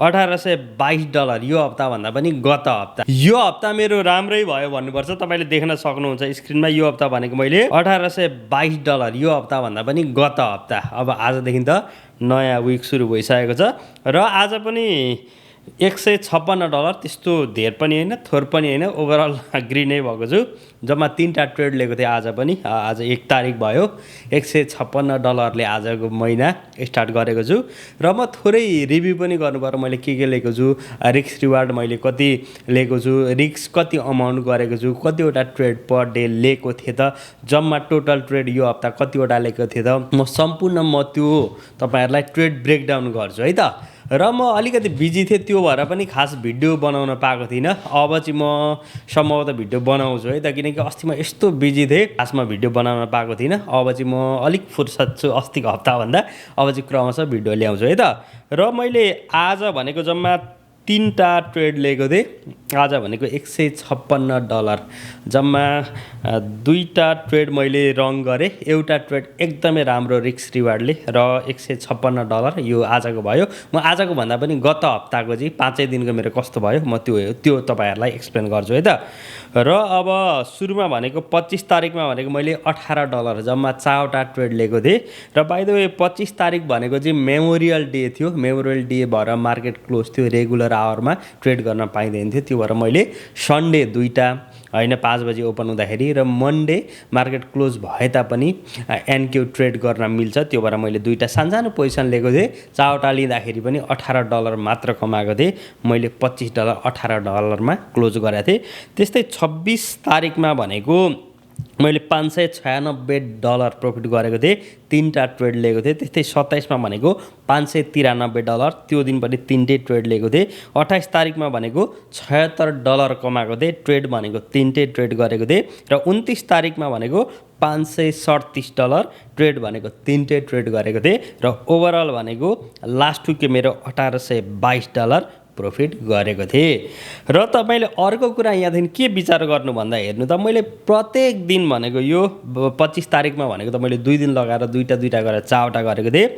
$1822 यो हप्ताभन्दा पनि गत हप्ता। यो हप्ता मेरो राम्रै भयो भन्नुपर्छ। तपाईँले देख्न सक्नुहुन्छ स्क्रिनमा। यो हप्ता भनेको मैले $1822 यो हप्ताभन्दा पनि गत हप्ता। अब आजदेखि त नयाँ विक सुरु भइसकेको छ र आज पनि $156 त्यस्तो धेर पनि होइन थोर पनि होइन, ओभरअल ग्रिनै भएको छु। जम्मा 3टा ट्रेड लिएको थिएँ आज पनि। आज 1 तारिक भयो। $156ले आजको महिना स्टार्ट गरेको छु र म थोरै रिभ्यू पनि गर्नुपर्यो मैले के लिएको छु, रिस्क रिवार्ड मैले कति लिएको छु, रिस्क कति अमाउन्ट गरेको छु, कतिवटा ट्रेड पर डे लिएको थिएँ त, जम्मा टोटल ट्रेड यो हप्ता कतिवटा लिएको थिएँ त, म सम्पूर्ण त्यो तपाईँहरूलाई ट्रेड ब्रेकडाउन गर्छु है त। र म अलिकति बिजी थिएँ त्यो भएर पनि खास भिडियो बनाउन पाएको थिइनँ। अब चाहिँ म सम्भवतः भिडियो बनाउँछु है त, किनकि अस्ति म यस्तो बिजी थिएँ खासमा भिडियो बनाउन पाएको थिइनँ। अब चाहिँ म अलिक फुर्सद छु अस्तिको हप्ताभन्दा। अब चाहिँ क्रमशः भिडियो ल्याउँछु है त। र मैले आज भनेको जम्मा 3टा ट्रेड लिएको थिएँ। आज भनेको $156 जम्मा 2टा ट्रेड मैले रङ गरेँ। एउटा ट्रेड एकदमै राम्रो रिस्क रिवार्डले र $156 यो आजको भयो। म आजको भन्दा पनि गत हप्ताको चाहिँ 5 दिनको मेरो कस्तो भयो म त्यो तपाईँहरूलाई एक्सप्लेन गर्छु है त। र अब सुरुमा भनेको 25 तारिकमा भनेको मैले $18 जम्मा 4वटा ट्रेड लिएको थिएँ। र बाइ द वे 25 तारिक भनेको चाहिँ मेमोरियल डे थियो। मेमोरियल डे भएर मार्केट क्लोज थियो, रेगुलर आवरमा ट्रेड गर्न पाइँदैन थियो। त्यो भएर मैले सन्डे 2टा होइन 5 बजी ओपन हुँदाखेरि र मनडे मार्केट क्लोज भए तापनि एनक्यू ट्रेड गर्न मिल्छ, त्यो भएर मैले 2टा सानसानो पोजिसन लिएको थिएँ। 4वटा लिँदाखेरि पनि $18 मात्र कमाएको थिएँ। मैले $25 $18मा क्लोज गरेको थिएँ। त्यस्तै 26 तारिकमा भनेको मैले $596 प्रफिट गरेको थिएँ। 3टा ट्रेड लिएको थिएँ। त्यस्तै 27मा भनेको $593 त्यो दिन पनि 3टै ट्रेड लिएको थिएँ। 28 तारिकमा भनेको $76 कमाएको थिएँ। ट्रेड भनेको 3टै ट्रेड गरेको थिएँ। र 29 तारिकमा भनेको $537 ट्रेड भनेको 3टै ट्रेड गरेको थिएँ। र ओभरअल भनेको लास्ट विक मेरो $1822 प्रफिट गरेको थिएँ। र तपाईँले अर्को कुरा यहाँदेखि के विचार गर्नु भन्दा हेर्नु त, मैले प्रत्येक दिन भनेको यो 25 तारिकमा भनेको त मैले 2 दिन लगाएर 2टा गरेर 4वटा गरेको थिएँ।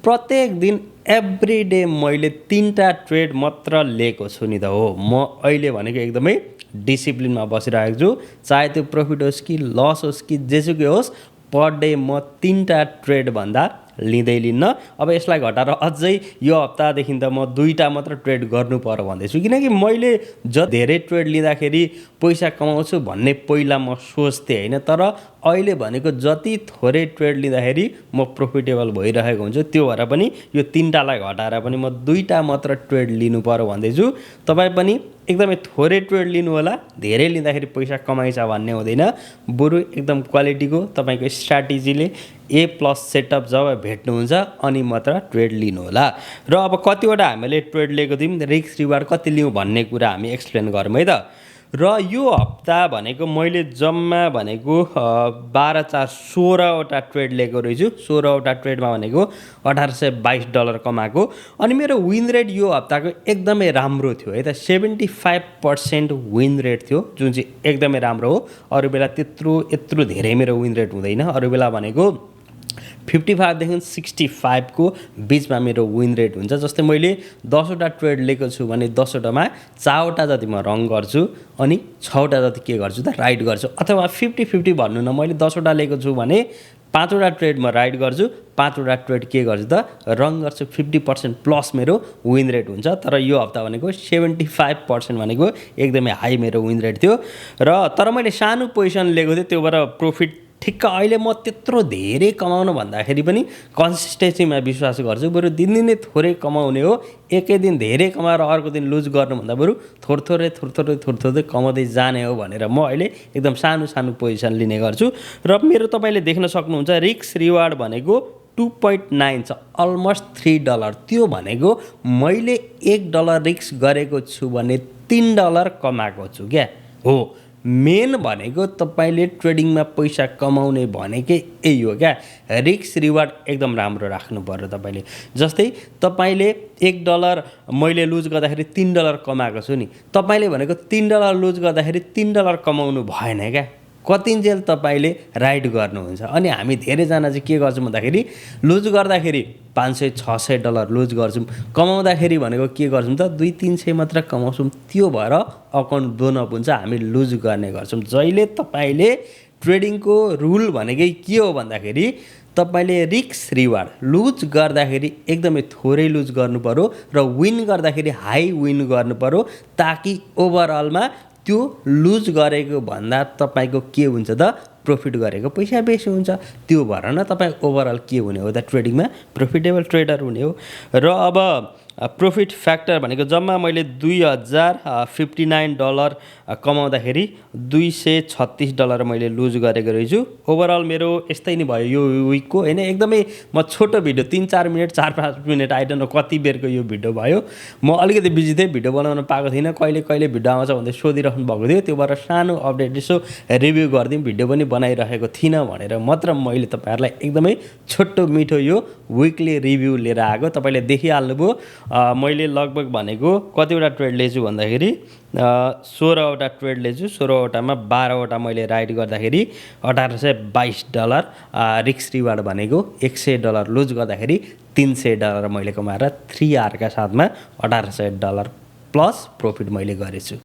प्रत्येक दिन एभ्री डे मैले 3टा ट्रेड मात्र लिएको छु नि त। हो, म अहिले भनेको एकदमै डिसिप्लिनमा बसिरहेको छु। चाहे त्यो प्रफिट होस् कि लस होस् कि जेसुकै होस्, पर डे म 3टा ट्रेड भन्दा लिन्न। अब यसलाई घटाएर अझै यो हप्तादेखि त म 2टा मात्र ट्रेड गर्नु पर्यो भन्दैछु, किनकि मैले धेरै ट्रेड लिँदाखेरि पैसा कमाउँछु भन्ने पहिला म सोच्थेँ होइन। तर अहिले भनेको जति थोरै ट्रेड लिँदाखेरि म प्रफिटेबल भइरहेको हुन्छु। त्यो भएर पनि यो 3टालाई घटाएर पनि म 2टा मात्र ट्रेड लिनु पर्यो भन्दैछु। तपाईँ पनि एकदमै थोरै ट्रेड लिनु होला, धेरै लिँदाखेरि पैसा कमाइछ भन्ने हुँदैन। बरु एकदम क्वालिटीको तपाईँको स्ट्राटेजीले A+ सेटअप जब भेट्नुहुन्छ अनि मात्र ट्रेड लिनु होला। र अब कतिवटा हामीले ट्रेड लिएको थियौँ, रिस्क रिवार्ड कति लिउँ भन्ने कुरा हामी एक्सप्लेन गरौँ है त। र यो हप्ता भनेको मैले जम्मा भनेको 12×4 16वटा ट्रेड लिएको रहेछु। 16वटा ट्रेडमा भनेको $1822 कमाएको। अनि मेरो विन रेट यो हप्ताको एकदमै राम्रो थियो है त। 75% विन रेट थियो, जुन चाहिँ एकदमै राम्रो हो। अरू बेला यत्रो धेरै मेरो विन रेट हुँदैन। अरू बेला भनेको 55 देखि 65 को बिचमा मेरो विन रेट हुन्छ। जस्तै मैले 10वटा ट्रेड लिएको छु भने 10वटामा 4वटा जति म रङ गर्छु अनि 6वटा जति के गर्छु त राइट गर्छु। अथवा 50-50 भन्नु न, मैले 10वटा लिएको छु भने 5वटा ट्रेड म राइट गर्छु, 5वटा ट्रेड के गर्छु त रङ गर्छु। 50% प्लस मेरो विन रेट हुन्छ। तर यो हप्ता भनेको 75% भनेको एकदमै हाई मेरो विन रेट थियो। र तर मैले सानो पोजिसन लिएको थिएँ, त्यो भएर प्रफिट ठिक्क अहिले म त्यत्रो धेरै कमाउनु भन्दाखेरि पनि कन्सिस्टेन्सीमा विश्वास गर्छु। बरु दिनदिनै थोरै कमाउने हो। एकै दिन धेरै कमाएर अर्को दिन लुज गर्नुभन्दा बरु थोरै कमाउँदै जाने हो भनेर म अहिले एकदम सानो पोजिसन लिने गर्छु। र मेरो तपाईँले देख्न सक्नुहुन्छ रिस्क रिवार्ड भनेको 2.9 छ, अलमोस्ट $3। त्यो भनेको मैले $1 रिस्क गरेको छु भने $3 कमाएको छु क्या हो। मेन भनेको तपाईँले ट्रेडिङमा पैसा कमाउने भनेकै यही हो क्या। रिस्क रिवार्ड एकदम राम्रो राख्नु पर्यो तपाईँले। जस्तै तपाईँले $1 मैले लुज गर्दाखेरि $3 कमाएको छु नि, तपाईँले भनेको $3 लुज गर्दाखेरि $3 कमाउनु भएन क्या। कतिन्जेल तपाईँले राइड गर्नुहुन्छ। अनि हामी धेरैजना चाहिँ के गर्छौँ भन्दाखेरि लुज गर्दाखेरि $500-600 लुज गर्छौँ, कमाउँदाखेरि भनेको के गर्छौँ त 200-300 मात्र कमाउँछौँ। त्यो भएर अकाउन्ट ब्लोअप हुन्छ, हामी लुज गर्ने गर्छौँ। जहिले तपाईँले ट्रेडिङको रुल भनेकै के हो भन्दाखेरि तपाईँले रिस्क रिवार्ड लुज गर्दाखेरि एकदमै थोरै लुज गर्नु पर्यो र विन गर्दाखेरि हाई विन गर्नु पर्यो, ताकि ओभरअलमा त्यो लुज गरेको भन्दा तपाईँको के हुन्छ त प्रफिट गरेको पैसा बेसी हुन्छ। त्यो भएर न तपाईँ ओभरअल के हुने हो त ट्रेडिङमा प्रफिटेबल ट्रेडर हुने हो। र अब प्रफिट फ्याक्टर भनेको जम्मा मैले $2059 कमाउँदाखेरि $236 मैले लुज गरेको रहेछु। ओभरअल मेरो यस्तै नै भयो यो विकको होइन। एकदमै म छोटो video 3-4 minute 4-5 minute I don't know कति बेरको यो भिडियो भयो। म अलिकति बिजी थिएँ, भिडियो बनाउन पाएको थिइनँ, कहिले कहिले भिडियो आउँछ भन्दै सोधिराख्नु भएको थियो। त्यो भएर सानो अपडेट यसो रिभ्यू गरिदिउँ, भिडियो पनि बनाइरहेको थिइनँ भनेर मात्र मैले तपाईँहरूलाई एकदमै छोटो मिठो यो विकली रिभ्यू लिएर आएको। तपाईँले देखिहाल्नुभयो मैले लगभग भनेको कतिवटा ट्रेड लिएछु भन्दाखेरि 16वटा ट्रेड लिएछु। 16वटामा 12वटा मैले राइड गर्दाखेरि $1822, रिस्क रिवार्ड भनेको $100 लुज गर्दाखेरि $300 मैले कमाएर 3 आरका साथमा $1800 प्लस प्रफिट मैले गरेछु।